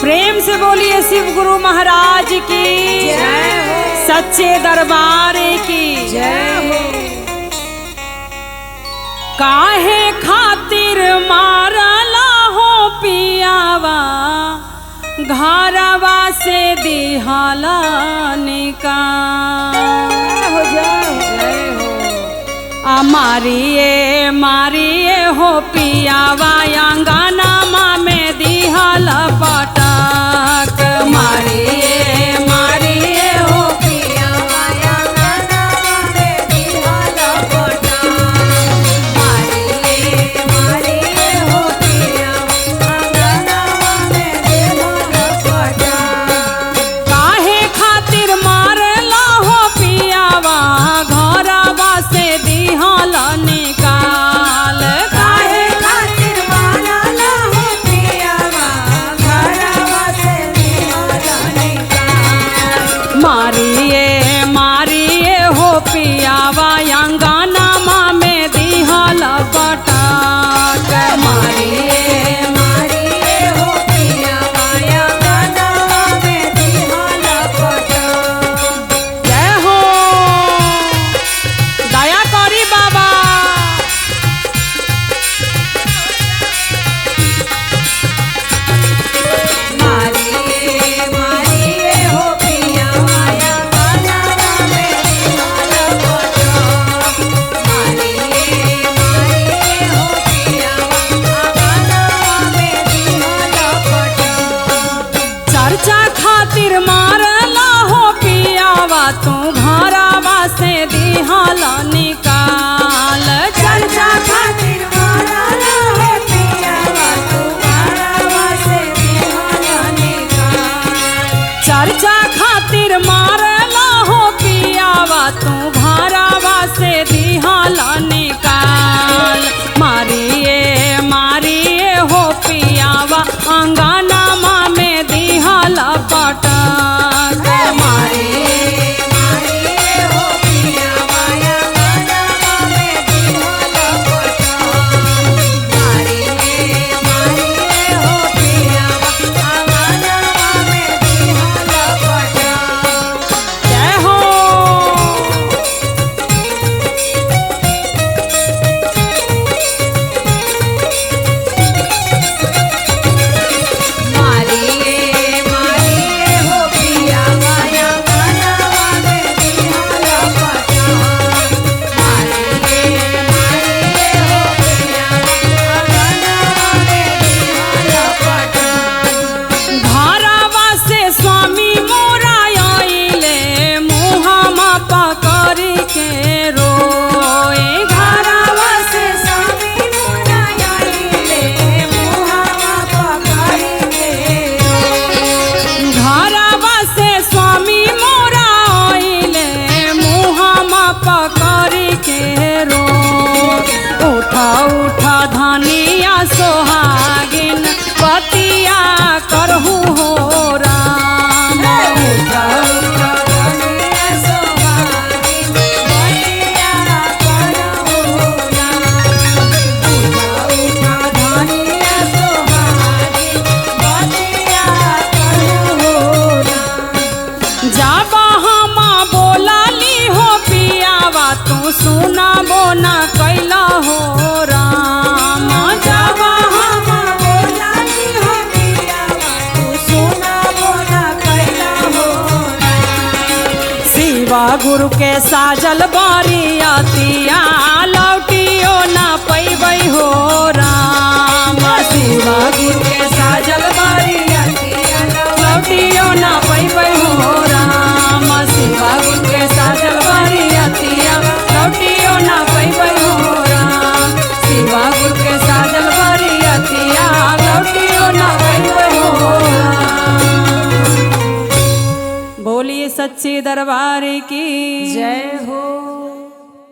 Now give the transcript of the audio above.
प्रेम से बोलिए शिव गुरु महाराज की जय हो। सच्चे दरबार की जय हो। काहे खातिर मारला हो पियावा घरवा से दिहाला निकाल मारिए हो पियावा अंगनामा में दिहल पटक मारिए हो पियावा अंगनामा में दिहल पटक मारिए हो पियावा अंगनामा में दिहल पटक। काहे खातिर मारला हो पियावा घरवा से दिहल निकाल काहे खातिर मारला हो पियावा घरवा से दिहल निकाल। मारिए हो पियावा अंगनामा में दिहल पटक मारिए हो पियावा अंगनामा में दिहल पटक। जय हो दया करी बाबा मारिए हो पियावा अंगनामा में दिहल पटक। मारिए हो पियावा अंगनामा में दिहल पटक। चर्चा खातिर मारला हो पियावा तू घरवा से दिहल निकाल चर्चा खातिर मारला हो पियावा तू घरवा से दिहल निकाल। चर्चा खातिर मारला हो पियावा तू घरवा से दिहल निकाल मारिए हो पियावा अंगनामा में दिहल पटक मारिए हो पियावा अंगनामा में दिहल पटक। मारिए हो पियावा अंगनामा में दिहल पटक। जय हो मारिए हो पियावा अंगनामा में दिहल पटक। मारिए हो पियावा अंगनामा में दिहल पटक। घरवा से स्वामी मोरा आइले मुहामा पकड़ के रोए घरवा से स्वामी मोरा आइले मुहावा पकड़ के घरवा से स्वामी मोरा आइले मुहामा पकड़ के रो उठा धनिया सोहागिन पतिया करहु हो राम उठा धनिया सोहागिन बतिया करहु राम। उठा धनिया सोहागिन बतिया करहु राम। जब हम बोलाली हो पियावा तू सुनाबो न कैला हो राम जब हम बोलाली हो पियावा तू सुनाबो न कैला हो राम। शिवा गुरु के साजल बारियातिया लौटियो न पैबै हो राम शिवा गुरु के साजल बारियातिया लौटियो न पैबै हो राम शिवा गुरु के साजल बारियातिया लौटियो न पैबै हो राम शिवा गुरु के साजल बारियातिया लौटियो न पैबै हो राम। बोलिए सच्चे दरबार की जय